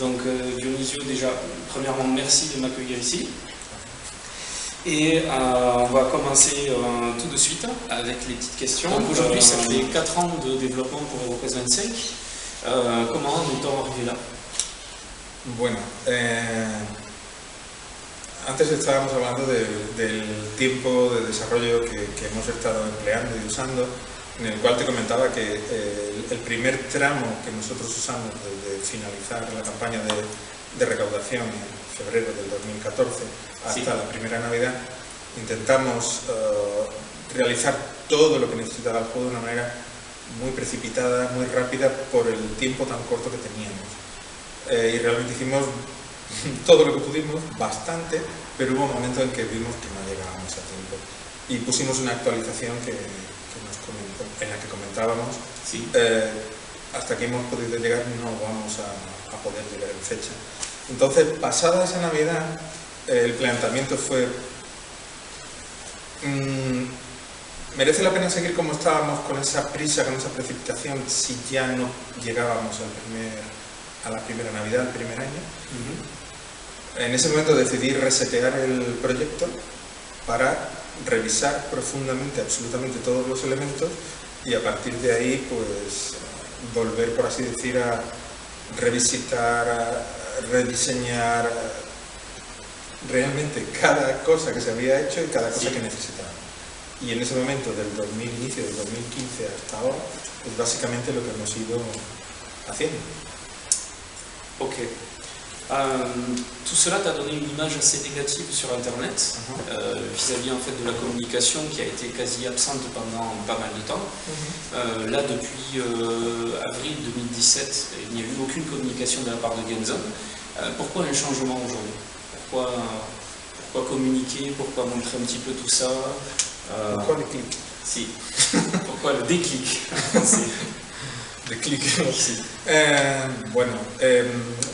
Donc Dionisio, déjà, premièrement, merci de m'accueillir ici. Et on va commencer tout de suite avec les petites questions. Donc aujourd'hui, ça fait 4 ans de développement pour Euroquest 25. Comment est-on arrivé là? Bueno, antes estábamos hablando del tiempo de desarrollo que hemos estado empleando y usando, en el cual te comentaba que el primer tramo que nosotros usamos desde finalizar la campaña de recaudación en febrero del 2014 hasta la primera Navidad, intentamos realizar todo lo que necesitaba el juego de una manera muy precipitada, muy rápida, por el tiempo tan corto que teníamos. Y realmente hicimos todo lo que pudimos, bastante, pero hubo un momento en que vimos que no llegábamos a tiempo. Y pusimos una actualización en la que comentábamos, sí. Hasta que hemos podido llegar no vamos a poder llegar en fecha. Entonces, pasada esa Navidad, el planteamiento fue: ¿merece la pena seguir como estábamos, con esa prisa, con esa precipitación, si ya no llegábamos a la primera Navidad, el primer año? En ese momento decidí resetear el proyecto para revisar profundamente absolutamente todos los elementos y a partir de ahí pues volver, por así decir, a revisitar, a rediseñar realmente cada cosa que se había hecho y cada cosa que necesitábamos. Y en ese momento, del inicio del 2015 hasta ahora, es básicamente lo que hemos ido haciendo. Ok. Tout cela t'a donné une image assez négative sur Internet vis-à-vis en fait de la communication qui a été quasi absente pendant pas mal de temps. Là, depuis avril 2017, il n'y a eu aucune communication de la part de Gamezone. Pourquoi un changement aujourd'hui? Pourquoi communiquer? Pourquoi montrer un petit peu tout ça? Pourquoi le clic? Si. Pourquoi le déclic? De clic. Sí. Bueno,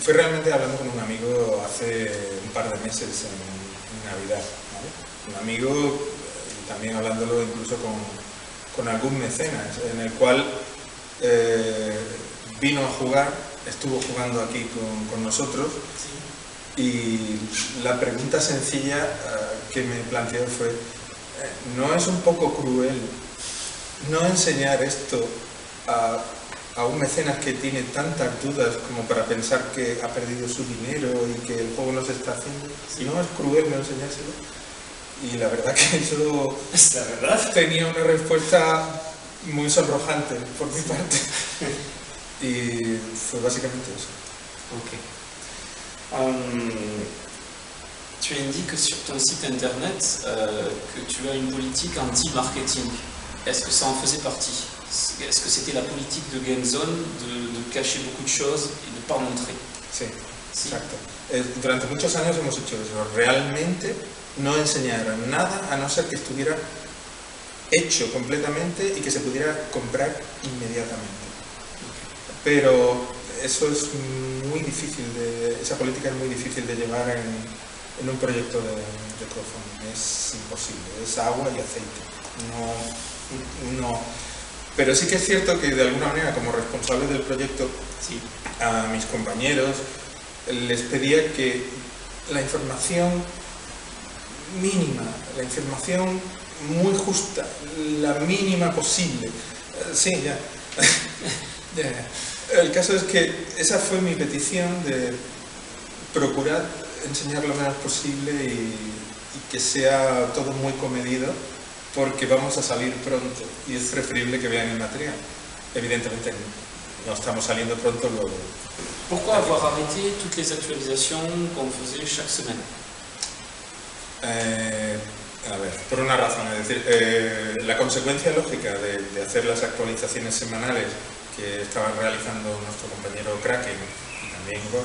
fue realmente hablando con un amigo hace un par de meses en Navidad, ¿vale? Un amigo, también hablándolo incluso con algún mecenas, en el cual vino a jugar, estuvo jugando aquí con nosotros, sí. Y la pregunta sencilla que me planteó fue: ¿no es un poco cruel no enseñar esto a un mecenas que tiene tantas dudas como para pensar que ha perdido su dinero y que el juego no se está haciendo? ¿Y no es cruel no enseñárselo? Y la verdad que eso tenía una respuesta muy sonrojante por mi parte. Y fue básicamente eso. Ok. Tu indiques sur ton site internet que tu as une politique anti-marketing. Est-ce que ça en faisait partie? Est-ce que c'était la politique de Gamezone de cacher beaucoup de choses et de ne pas montrer? Sí, sí. Exacto. Durante muchos años hemos hecho eso, realmente no enseñar nada a no ser que estuviera hecho completamente y que se pudiera comprar inmediatamente. Pero eso es muy difícil, esa política es muy difícil de llevar en un proyecto de crowdfunding. Es imposible, es agua y aceite. No. Pero sí que es cierto que de alguna manera, como responsable del proyecto, sí, a mis compañeros les pedía que la información mínima, la información muy justa, la mínima posible. Sí, ya. El caso es que esa fue mi petición, de procurar enseñar lo menos posible y que sea todo muy comedido, porque vamos a salir pronto y es preferible que vean el material. Evidentemente no estamos saliendo pronto luego. Pourquoi avoir arrêté toutes les actualisations qu'on faisait chaque semaine? A ver, por una razón, es decir, la consecuencia lógica de hacer las actualizaciones semanales que estaba realizando nuestro compañero Kraken y también Igor,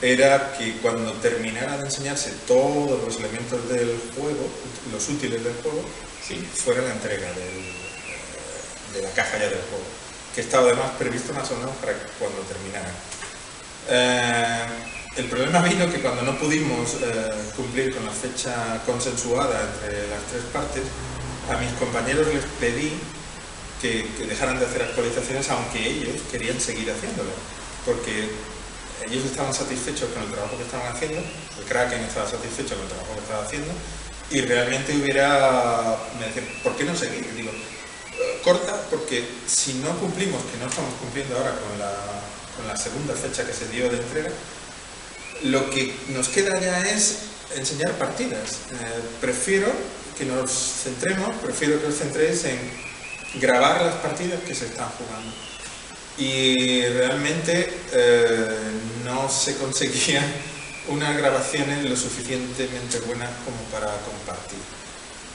era que cuando terminara de enseñarse todos los elementos del juego, los útiles del juego, sí, fuera la entrega de la caja ya del juego, que estaba además previsto más o menos para cuando terminara. El problema vino que cuando no pudimos cumplir con la fecha consensuada entre las tres partes, a mis compañeros les pedí que dejaran de hacer actualizaciones, aunque ellos querían seguir haciéndolo, porque ellos estaban satisfechos con el trabajo que estaban haciendo, el Kraken estaba satisfecho con el trabajo que estaba haciendo, y realmente me decían, ¿por qué no seguir? Y digo, corta, porque si no cumplimos, que no estamos cumpliendo ahora con la segunda fecha que se dio de entrega, lo que nos queda ya es enseñar partidas. Prefiero que os centréis en grabar las partidas que se están jugando. Y realmente no se conseguían unas grabaciones lo suficientemente buenas como para compartir.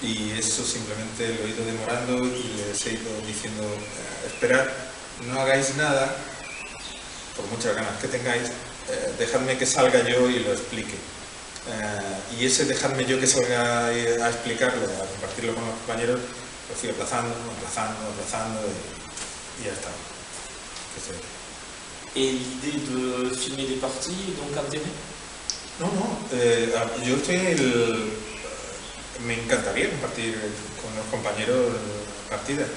Y eso simplemente lo he ido demorando y les he ido diciendo, esperad, no hagáis nada, por muchas ganas que tengáis, dejadme que salga yo y lo explique. Y ese dejadme yo que salga a explicarlo, a compartirlo con los compañeros, lo fui aplazando y ya está. Et l'idée de filmer des parties, donc intérêt? No, yo me encantaría compartir con los compañeros partidas.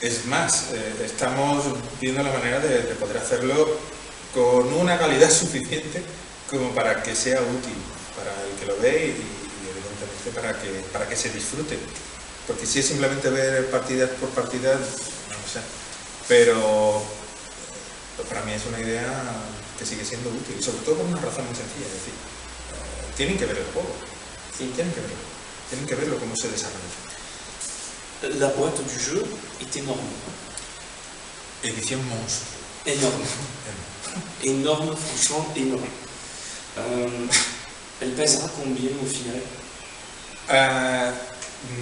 Es más, estamos viendo la manera de poder hacerlo con una calidad suficiente como para que sea útil para el que lo ve y evidentemente para que se disfrute. Porque si es simplemente ver partidas por partidas, no lo sé. Pero para mí es una idea que sigue siendo útil, sobre todo por una razón muy sencilla, es decir, tienen que ver el juego, sí, tienen que verlo cómo se desarrolla. La boîte du jeu est énorme. Edición monstruo. Énorme. Énorme, franchement énorme. ¿Elle pèsera combien au final?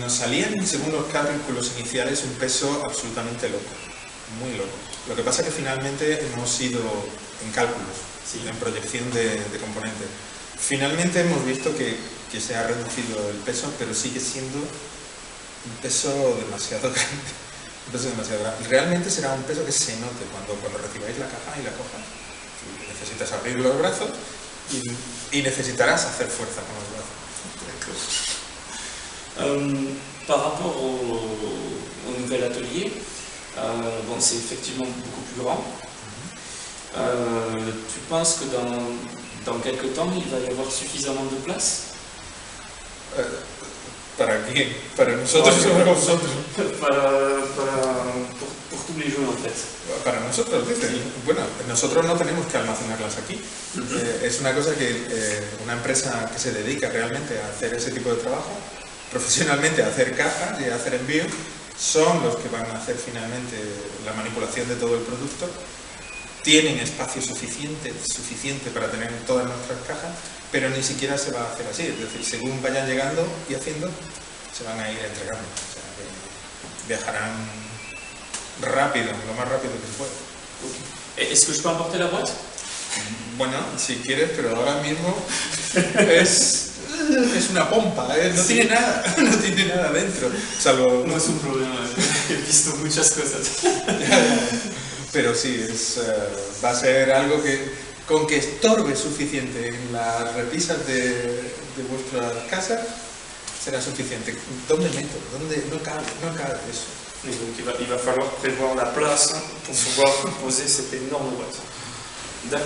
Nos salían, según los cálculos iniciales, un peso absolutamente loco, muy loco. Lo que pasa es que finalmente hemos ido en cálculos, sí, en proyección de componentes. Finalmente hemos visto que se ha reducido el peso, pero sigue siendo un peso demasiado grande. Realmente será un peso que se note cuando recibáis la caja y la cojas. Necesitas abrir los brazos y necesitarás hacer fuerza con los brazos. Par rapport au nouvel atelier, bon, c'est effectivement beaucoup plus grand. Tu penses que dans quelques temps, il va y avoir suffisamment de place? ¿Para quién? ¿Para nosotros o para vosotros? Pour tous les jeux, en fait. Para nosotros, dice. Sí. Bueno, nosotros no tenemos que almacenarlas aquí. Es una cosa que una empresa que se dedica realmente a hacer ese tipo de trabajo, profesionalmente a hacer cajas y a hacer envíos, son los que van a hacer finalmente la manipulación de todo el producto. Tienen espacio suficiente para tener todas nuestras cajas, pero ni siquiera se va a hacer así. Es decir, según vayan llegando y haciendo, se van a ir entregando. O sea, que viajarán rápido, lo más rápido que se pueda. Okay. ¿Es que je peux emporter la boîte? Bueno, si quieres, pero ahora mismo es una pompa, no tiene nada dentro. Salvo... No es un problema, he visto muchas cosas. Pero sí, va a ser algo con que estorbe suficiente en las repisas de vuestra casa, será suficiente. ¿Dónde meto? No cabe eso. Et donc il va falloir prévoir la place pour pouvoir poser cette énorme boîte.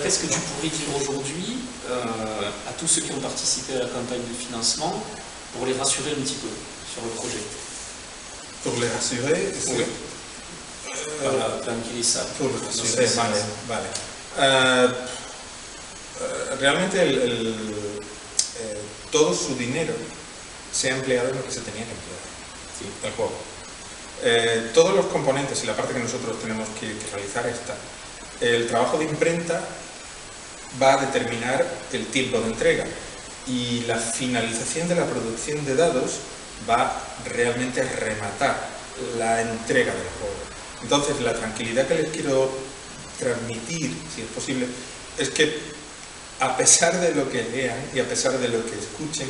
Qu'est-ce que tu pourrais dire aujourd'hui à tous ceux qui ont participé à la campagne de financement pour les rassurer un petit peu sur le projet? Pour les rassurer, oui. Para tranquilizar. Pour les rassurer, vale. Realmente todo su dinero se ha empleado en lo que se tenía que emplear, ¿sí? El juego. Todos los componentes y la parte que nosotros tenemos que realizar está. El trabajo de imprenta va a determinar el tiempo de entrega y la finalización de la producción de dados va realmente a rematar la entrega del juego. Entonces, la tranquilidad que les quiero transmitir, si es posible, es que a pesar de lo que lean y a pesar de lo que escuchen,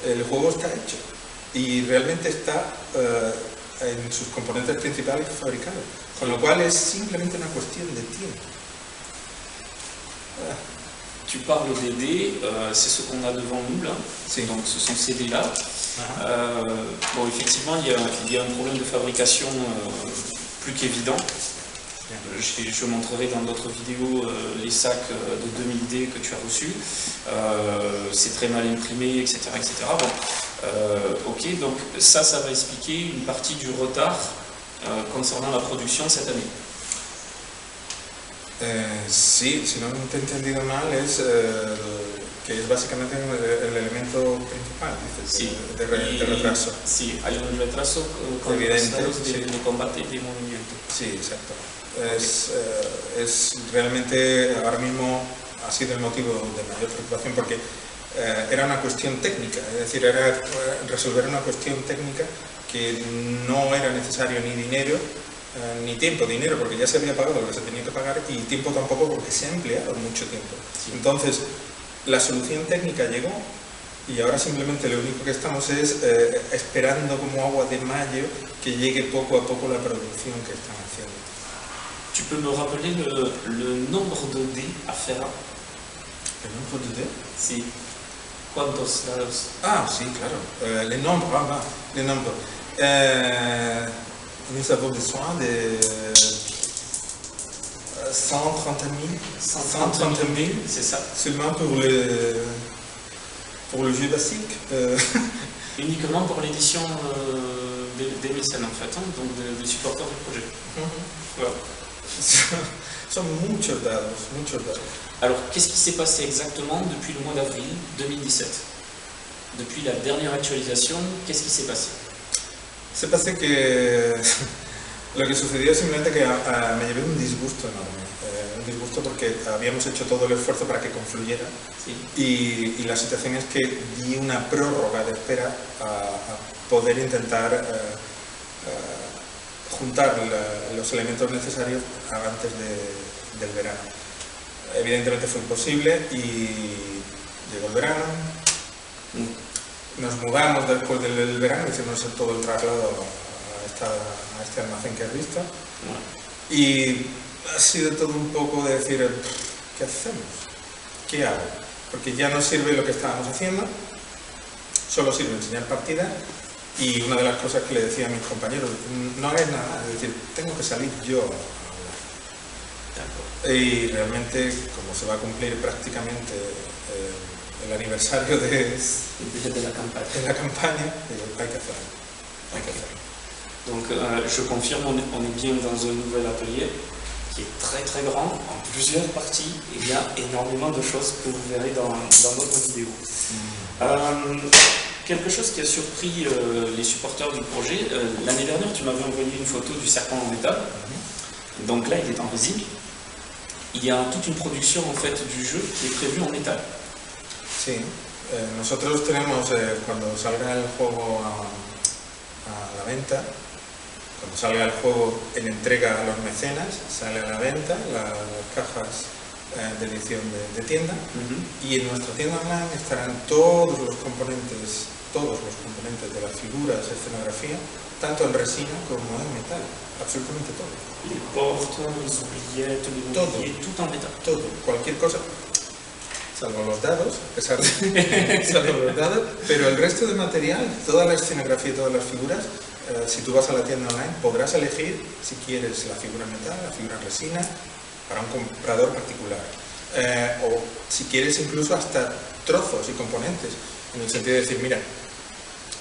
el juego está hecho y realmente está en sus componentes principales fabricados, con lo cual es simplemente una cuestión de tiempo. Tu parles des dés, c'est ce qu'on a devant nous là, sí. Donc ce sont ces dés là. Bon, effectivement, il y a un problème de fabrication plus qu'évident. Je montrerai dans d'autres vidéos les sacs de 2000D que tu as reçus. C'est très mal imprimé, etc. etc. Bon, ok, donc ça va expliquer une partie du retard concernant la production cette année. Sí, si no te he entendido mal, es que es básicamente el elemento principal, dices, sí, de retraso. Sí, hay un retraso con los estados de combate y de movimiento. Sí, exacto. Es realmente ahora mismo ha sido el motivo de mayor preocupación porque era una cuestión técnica, es decir, era resolver una cuestión técnica que no era necesario ni dinero, ni tiempo, dinero porque ya se había pagado lo que se tenía que pagar y tiempo tampoco porque se ha empleado mucho tiempo. Sí. Entonces, la solución técnica llegó y ahora simplemente lo único que estamos es esperando como agua de mayo que llegue poco a poco la producción que están haciendo. ¿Tu peux me rappeler le nombre de dés à faire? ¿El nombre de dés? Sí. ¿Cuántos dados? Ah, sí, claro. Les nombres, les nombres. Nous avons besoin de 130 000. 130 000, c'est ça. Seulement pour le jeu basique. Uniquement pour l'édition des mécènes en fait, hein, donc des supporters du projet. Voilà. Son muchos dados, muchos dados. Alors, qu'est-ce qui s'est passé exactement depuis le mois d'avril 2017? Depuis la dernière actualisation, qu'est-ce qui s'est passé? Se pasa que lo que sucedió es simplemente que me llevé un disgusto enorme. Un disgusto porque habíamos hecho todo el esfuerzo para que confluyera. Sí. Y la situación es que di una prórroga de espera a poder intentar juntar los elementos necesarios antes del verano. Evidentemente fue imposible y llegó el verano. Nos mudamos después del verano, hicimos todo el traslado a este almacén que has visto. Y ha sido todo un poco de decir, ¿qué hacemos? ¿Qué hago? Porque ya no sirve lo que estábamos haciendo, solo sirve enseñar partida. Y una de las cosas que le decía a mis compañeros, no hagáis nada, es decir, tengo que salir yo a hablar. Y realmente, como se va a cumplir prácticamente el aniversario de la campagne, hay que hacerlo. Hay que hacerlo. Donc je confirme, on est bien dans un nouvel atelier qui est très très grand, en plusieurs parties, et il y a énormément de choses que vous verrez dans notre vidéo. Quelque chose qui a surpris les supporters du projet, l'année dernière tu m'avais envoyé une photo du serpent en métal, donc là il est en résine. Il y a toute une production en fait du jeu qui est prévue en métal. Sí, nosotros tenemos, cuando salga el juego a la venta, cuando salga el juego en entrega a los mecenas, sale a la venta las cajas de edición de tienda y en nuestra tienda online estarán todos los componentes de las figuras, escenografía, tanto en resina como en metal, absolutamente todo. Les portes, les oubliettes, les mobiliers, tout en métal. Todo, cualquier cosa. Salvo los dados, a pesar de salvo los dados, pero el resto de material, toda la escenografía y todas las figuras, si tú vas a la tienda online podrás elegir si quieres la figura en metal, la figura en resina, para un comprador particular. O si quieres incluso hasta trozos y componentes, en el sentido de decir, mira,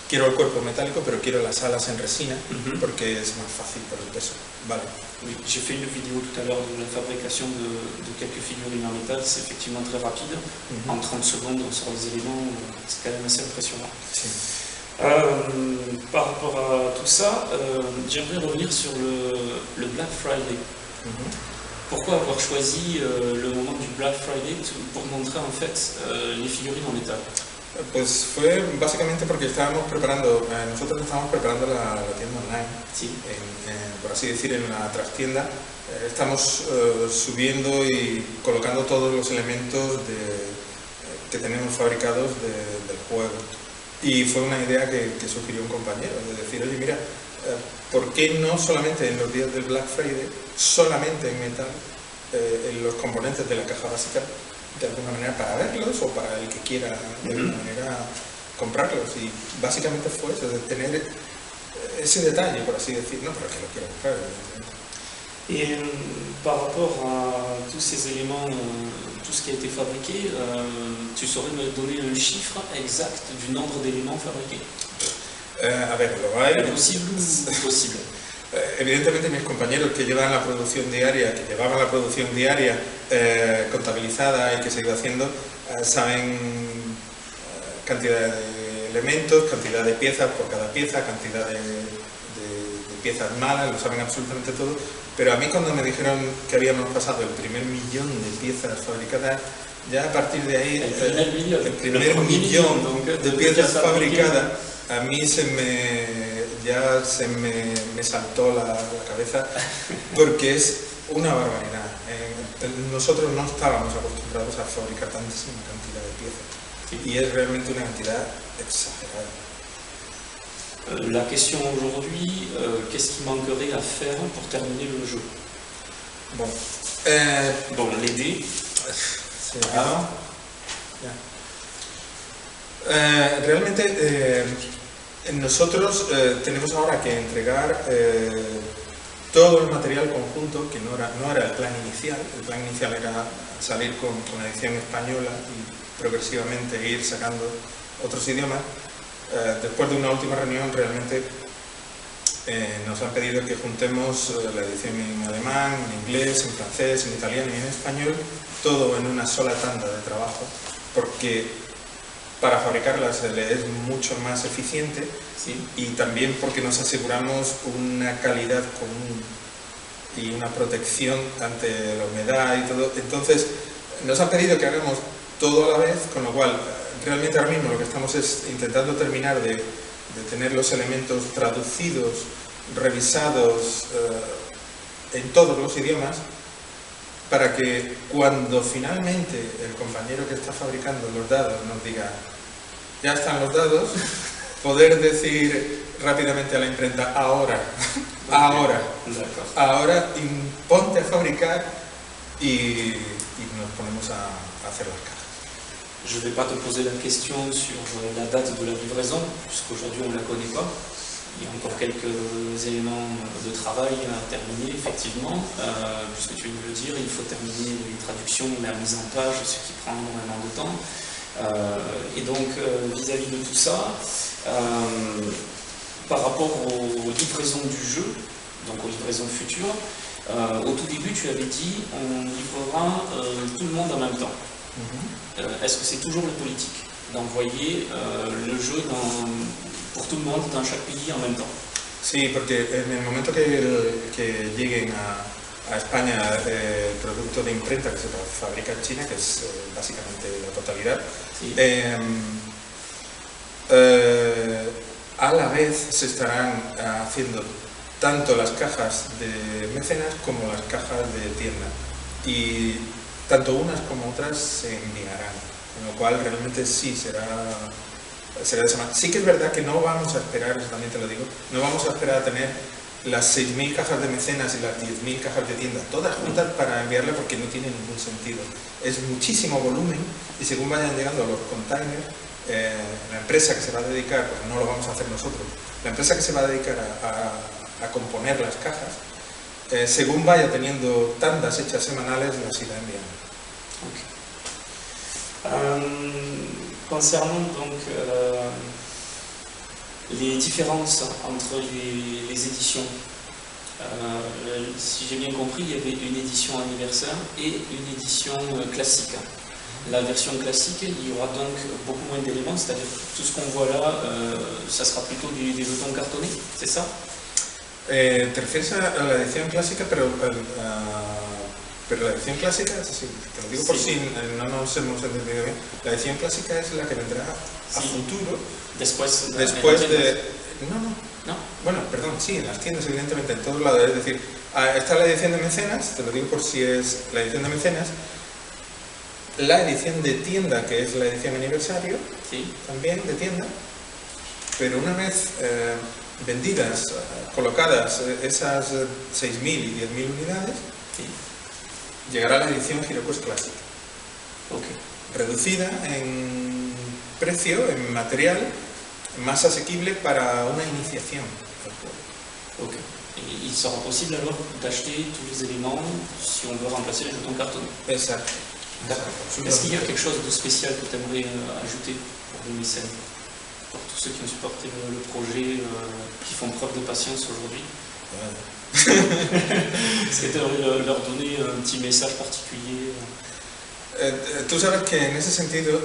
quiero el cuerpo metálico, pero quiero las alas en resina, porque es más fácil por el peso. Vale. Oui, j'ai fait une vidéo tout à l'heure de la fabrication de quelques figurines en métal, c'est effectivement très rapide, en 30 secondes on sort les éléments, c'est quand même assez impressionnant. Sí. Par rapport à tout ça, j'aimerais revenir sur le Black Friday. Pourquoi avoir choisi le moment du Black Friday pour montrer en fait les figurines en métal? Pues fue básicamente porque nosotros estábamos preparando la tienda online, sí. Por así decir, en la trastienda. Estamos subiendo y colocando todos los elementos que tenemos fabricados del juego. Y fue una idea que sugirió un compañero, de decir, oye, mira, ¿por qué no solamente en los días del Black Friday, solamente en metal, en los componentes de la caja básica, de alguna manera para verlos o para el que quiera de alguna manera comprarlos? Y básicamente fue eso, de tener ese detalle, por así decir, no, pero que lo quiero comprar, evidentemente. Et par rapport à tous ces éléments, tout ce qui a été fabriqué, tu saurais me donner un chiffre exact du nombre d'éléments fabriqués? A ver, lo hay. ¿Es posible o imposible? Evidentemente mis compañeros que llevan la producción diaria, que llevaban la producción diaria contabilizada y que se ha ido haciendo, saben cantidad de elementos, cantidad de piezas por cada pieza, cantidad de piezas malas, lo saben absolutamente todo. Pero a mí cuando me dijeron que habíamos pasado el primer millón de piezas fabricadas, ya a partir de ahí, el primer millón de piezas fabricadas, a mí se me saltó la cabeza, porque es una barbaridad. Nosotros no estábamos acostumbrados a fabricar tantísima cantidad de piezas, y es realmente una cantidad exagerada. La question aujourd'hui, qu'est-ce qui manquerait à faire pour terminer le jeu? Bon, les dés. Realmente nosotros tenemos ahora que entregar todo el material conjunto, que no era el plan inicial. El plan inicial era salir con la edición española y progresivamente ir sacando otros idiomas. Después de una última reunión realmente nos han pedido que juntemos la edición en alemán, en inglés, en francés, en italiano y en español, todo en una sola tanda de trabajo, porque para fabricarlas es mucho más eficiente, ¿sí? Y también porque nos aseguramos una calidad común y una protección ante la humedad y todo. Entonces nos han pedido que hagamos todo a la vez, con lo cual realmente ahora mismo lo que estamos es intentando terminar de tener los elementos traducidos, revisados en todos los idiomas, para que cuando finalmente el compañero que está fabricando los dados nos diga ya están los dados, poder decir rápidamente a la imprenta ahora, ponte a fabricar y nos ponemos a hacer las cajas. Je ne vais pas te poser la question sur la date de la livraison, puisqu'aujourd'hui on ne la connaît pas. Il y a encore quelques éléments de travail à terminer, effectivement, puisque tu viens de le dire, il faut terminer les traductions, la mise en page, ce qui prend énormément de temps. Et donc, vis-à-vis de tout ça, par rapport aux livraisons du jeu, donc aux livraisons futures, au tout début, tu avais dit on livrera tout le monde en même temps. Est-ce que c'est toujours la politique d'envoyer le jeu pour tout le monde dans chaque pays en même temps? Sí, porque en el momento que lleguen a España el producto de imprenta que se fabrica en China, que es básicamente la totalidad, sí. A la vez se estarán haciendo tanto las cajas de mecenas como las cajas de tienda, y tanto unas como otras se enviarán, con lo cual realmente sí será de semana. Sí que es verdad que no vamos a esperar, eso también te lo digo, no vamos a esperar a tener las 6.000 cajas de mecenas y las 10.000 cajas de tienda todas juntas para enviarle, porque no tiene ningún sentido. Es muchísimo volumen, y según vayan llegando los containers, la empresa que se va a dedicar, pues no lo vamos a hacer nosotros, la empresa que se va a dedicar a componer las cajas, según vaya teniendo tandas hechas semanales, las irá enviando. Concernant donc les différences entre les éditions, si j'ai bien compris, il y avait une édition anniversaire et une édition classique. La version classique, il y aura donc beaucoup moins d'éléments, c'est-à-dire tout ce qu'on voit là, ça sera plutôt des jetons cartonnés, c'est ça? Te refieres a la edición clásica, pero la edición clásica, sí, te lo digo por si no nos hemos entendido bien, la edición clásica es la que vendrá a futuro, después de... No. Bueno, perdón, sí, en las tiendas, evidentemente, en todos lados. Es decir, está la edición de mecenas, te lo digo por si es la edición de mecenas, la edición de tienda, que es la edición aniversario, sí, también de tienda, pero una vez vendidas, colocadas esas 6.000 y 10.000 unidades, sí, llegará la edición HeroQuest Classic. Okay. Reducida en precio, en material, más asequible para una iniciación. Okay. Et il sera possible alors d'acheter tous les éléments si on veut remplacer les jetons cartonnés. Exacto. D'accord. Est-ce qu'il y a quelque chose de spécial que tu aimerais ajouter pour les mécènes, pour tous ceux qui ont supporté le projet, qui font preuve de patience aujourd'hui? Est-ce que tu aimerais leur donner un petit message particulier? Tú sabes que en ese sentido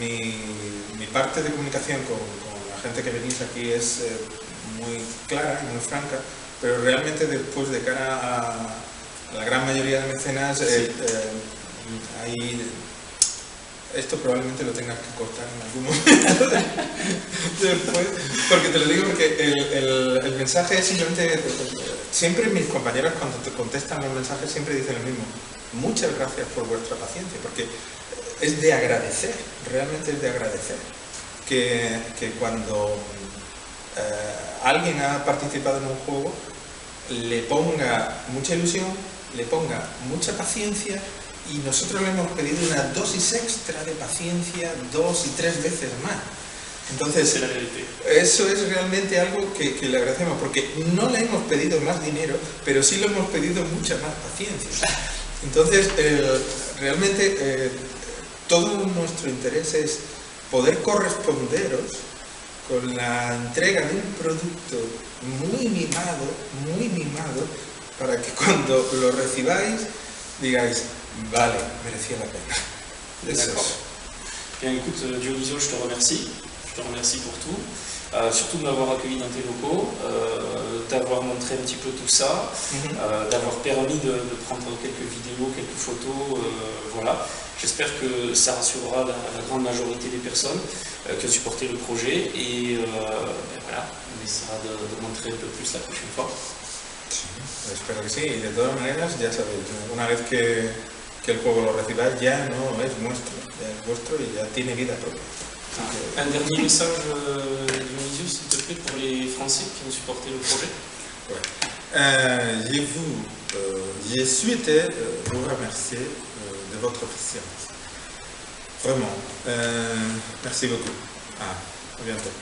mi parte de comunicación con la gente que venís aquí es muy clara, muy franca, pero realmente después de cara a la gran mayoría de mecenas, esto probablemente lo tengas que cortar en algún momento después, porque te lo digo porque el mensaje es simplemente, siempre mis compañeras cuando te contestan los mensajes siempre dicen lo mismo: muchas gracias por vuestra paciencia, porque es de agradecer, realmente es de agradecer que cuando alguien ha participado en un juego le ponga mucha ilusión, le ponga mucha paciencia, y nosotros le hemos pedido una dosis extra de paciencia 2 y 3 veces más. Entonces, eso es realmente algo que le agradecemos, porque no le hemos pedido más dinero, pero sí le hemos pedido mucha más paciencia. Entonces, realmente todo nuestro interés es poder corresponderos con la entrega de un producto muy mimado, para que cuando lo recibáis digáis: vale, merecía la pena. Eso es. Bien, écoute, Dionisio, je te remercie pour tout, surtout de m'avoir accueilli dans tes locaux, d'avoir montré un petit peu tout ça, d'avoir permis de prendre quelques vidéos, quelques photos, voilà. J'espère que ça rassurera la grande majorité des personnes qui ont supporté le projet, et voilà, on essaiera de montrer un peu plus la prochaine fois. Sí, espero que sí, y de todas maneras, ya sabéis, una vez que el juego lo recibáis, ya no es nuestro, ya es vuestro y ya tiene vida propia. Un dernier message, Dionisio, s'il te plaît, pour les Français qui ont supporté le projet. Ouais. Je souhaite vous remercier de votre patience. Vraiment. Merci beaucoup. À bientôt.